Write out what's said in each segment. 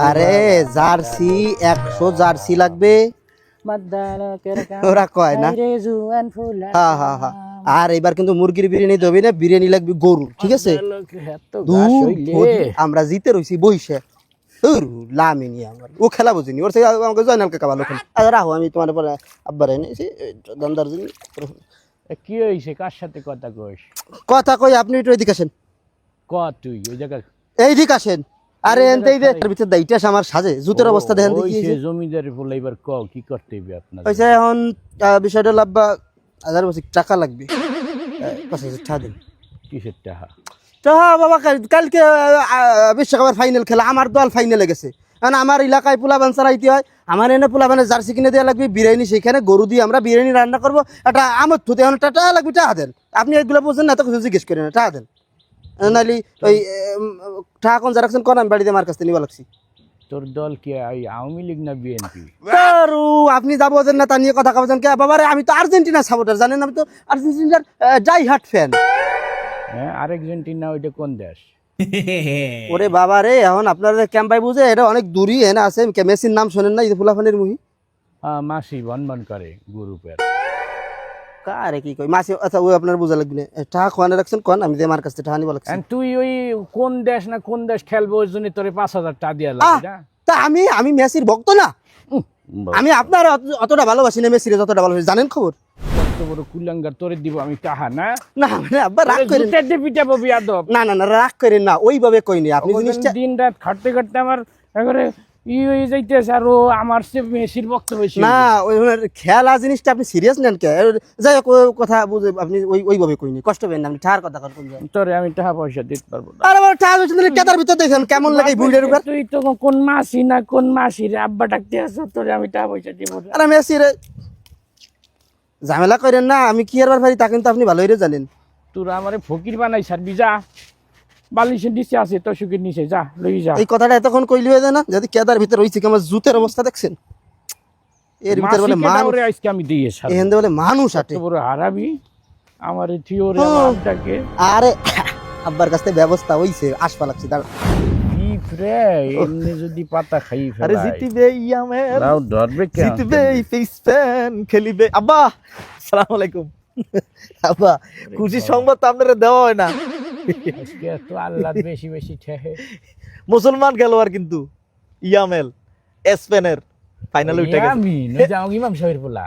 আরে jersey 100 jersey লাগবে ওরা কয় না। হ্যাঁ হ্যাঁ হ্যাঁ। আর এবার কিন্তু মুরগির বিরিয়ানি দেবে না, বিরিয়ানি লাগবে গরু, ঠিক আছে? আমরা জিতে রইছি বইসে লামিনি আমার ও খেলা বুঝিনি, ওর থেকে আমাকে জয়নালকে কাবালো খেলা। আচ্ছা রাখো, আমি তোমার পরে আব্বার এনেছি দমদার দিন। কি হয়েছে, কার সাথে কথা কইস? কথা কই, আপনি একটু এদিকে আসেন। ক তুই ওই জায়গা এইদিকে আসেন। আরে এনতেই দে ভিতর দাইটা আমার সাজে জুতের অবস্থা দেখেন দেখি। ওই জমিদারের বলে এবার ক কি করতে হবে আপনার? পয়সা এখন বিষয়টা লাভবা 1000 বছর টাকা লাগবে। 5000 টাকা দিন। কিসের টাকা? টাকা বাবা কালকে বিশ্বকাপের ফাইনাল খেলা, আমার দল ফাইনালে গেছে। কারণ আমার এলাকায় পোলাবান চালাইতে হয়, আমার এনে পোলাবানের জার্সি কিনে দেওয়া লাগবে, বিরিয়ানি সেখানে গরু দিয়ে আমরা বিরিয়ানি রান্না করবো। একটা আমার থুতে এখন টাকা লাগবে, টাকা দেন। আপনি এগুলো বুঝছেন না, তো কিছু জিজ্ঞেস করেন না, টাকা দেন। নাহলে ওই টাকা কোন যা রাখছেন কোন আমি বাড়িতে আমার কাছ থেকে নিবা লাগছি। তোর দল কি আওয়ামী লীগ না বিএনপি? আপনি যাবো না তা নিয়ে কথা কবেন কে বাবারে? আমি তো আর্জেন্টিনা সাপোর্টার, জানেন? আমি তো আর্জেন্টিনার ডাই হার্ট ফ্যান। হ্যাঁ, আর্জেন্টিনা ওইটা কোন দেশ? ওরে বাবা রে, এখন আপনাদের ক্যাম্পাই বুঝে এটা অনেক দূরই এনে আছে। মেসির নাম শোনেন না? এই ফুলাফানের মুহি মাসি বনবন করে গ্রুপের কারে কি কই মাসি? আচ্ছা ওই আপনার বোঝা লাগবে না। টাকা খোয়ানে রাখছেন কোন আমি আমার কাছে টাকা নিব লাগছে। তুই ওই কোন দেশ না কোন দেশ খেলবো ওই জন্য তোরে 5000 টাকা দিয়া লাগবে না? তা আমি মেসির ভক্ত না। আমি আপনার অতটা ভালোবাসি না মেসিরে যতটা ভালোবাসি, জানেন খবর? কত বড় কুলাঙ্গার, তোরে দিব আমি টাকা না? না মানে আব্বা রাগ করেন না। না না রাগ করেন না, ওইভাবে কইনি আপনি জিনিসটা। দিন রাত খাটতে খাটতে আমার এবারে হয়ে যাইতেছে, আর ও আমার সে মেসির ভক্ত বেশি না। ওই খেলা জিনিসটা আপনি সিরিয়াস নেন কে? যাই হোক কথা বুঝে আপনি ওইভাবে কইনি, কষ্ট পেন না। আপনি টাকার কথা কর কোন? তোরে আমি টাকা পয়সা দিতে পারবো না। আরে বাবা টাকা পয়সা দিলে কেতার ভিতর দেখেন কেমন লাগে বুড়ের উপর। তুই তো কোন মাসি না কোন মাসি রে আব্বা ডাকতে আসো, তোরে আমি টাকা পয়সা দিব না। আরে মেসিরে ঝামেলা করেন না, আমি কি আর পারি তা কিন্তু আপনি ভালোই জানেন। তোরা আমারে ফকির বানাই ছাড়বি, যা বালিশের নিচে আছে তো সুখের নিচে যা লই যা। এই কথাটা এতক্ষণ কইলি হয়ে যায় না? যদি কেদার ভিতর হইছে কি আমার জুতের অবস্থা দেখছেন? এর ভিতর বলে মানুষ, আজকে আমি দিয়ে ছাড়ব। এখান বলে মানুষ আটে বড় হারাবি আমারে থিওরে আমটাকে। আরে আব্বার কাছে ব্যবস্থা হইছে, আসপা লাগছে দাঁড়া। কি রে এমনি যদি পাতা খাই ফেলাই। আরে জিতবে ইয়ামের, নাও ধরবে কে? জিতবে ফেস ফ্যান খেলিবে। আব্বা আসসালামু আলাইকুম। আব্বা খুশি সংবাদ তো আপনারা দেওয়া হয় না। আজকে তো আল্লাহ বেশি বেশি ঠেহে। মুসলমান খেলোয়াড় কিন্তু ইয়ামেল স্পেনের ফাইনালে উঠে গেছে। আমি নই যাও ইমাম সাহেবের বলা।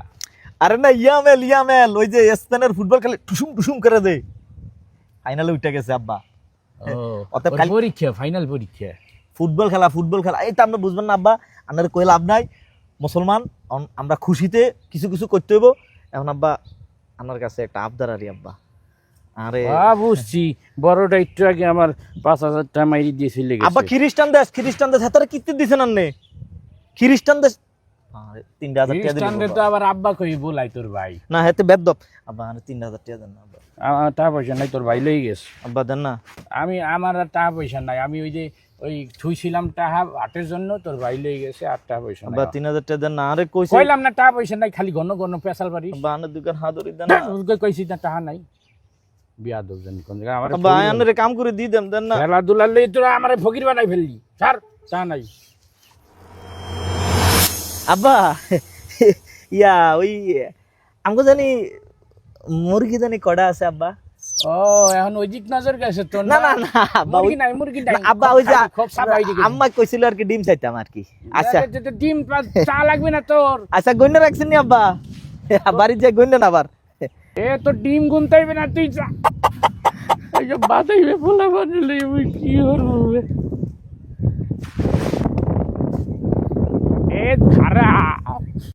আরে না ইয়ামেল ওই যে স্পেনের ফুটবল খেলে টুসুম টুসুম করে দেয়, ফাইনালে উঠে গেছে আব্বা। অতএব পরীক্ষা ফাইনাল পরীক্ষা ফুটবল খেলা এই তো আপনি বুঝবেন না আব্বা। আপনার কই লাভ নাই, মুসলমান আমরা খুশিতে কিছু কিছু করতে হইব। এখন আব্বা আমার কাছে একটা আবদার আরি আব্বা। আরে বুঝছি, বড়টা একটু আগে আমার 5000 টাকা মাইরি দিয়ে চলে গেছে। আব্বা খ্রিস্টান দেশ হাতারে কিত্তি দিছেন আপনি? খ্রিস্টান দেশ 3000 টাকা খ্রিস্টানদের তো আবার আব্বা কই বলাই তোর ভাই না, হেতে বেদব। আব্বা আরে 3000 টাকা দেন না আব্বা। আমার টাকা পয়সা নাই, তোর ভাই লই গেছে। আব্বা দেন না। আমার আর টাকা পয়সা নাই, আমি ওই যে ওই থুইছিলাম টাকা হাটের জন্য, তোর ভাই লই গেছে। আর টাকা পয়সা নাই আব্বা 3000 টাকা দেন না। আরে কইছি কইলাম না টাকা পয়সা নাই, খালি ঘন ঘন পেশাল বাড়ি। আব্বা আনে দোকান হাদরি দেন না। কইছি না টাকা নাই, বিয়া দজন কোন জায়গা আমার আব্বা আনে কাম করে দি দেন না। খেলাধুলা লই তোরা আমারে ফকির বানাই ফেললি। স্যার টাকা নাই। আব্বা ইয়া ওই আমগো জানি মুরগি জানি কড়া আছে আব্বা। ও এখন ওই দিক নজর গেছে তো? না না না আব্বা, মুরগি নাই আব্বা ওই যে খুব সাবাই দিকে আম্মা কইছিল আর কি ডিম চাইতাম আর কি। আচ্ছা ডিম চা লাগবে না তোর? আচ্ছা গইনা রাখছেন নি আব্বা? বাড়ি যাই গইনা না আবার। এ তো ডিম গুনতাইবে না তুই যা। এই যে বাদাইবে ফুলা বানালে কি করব?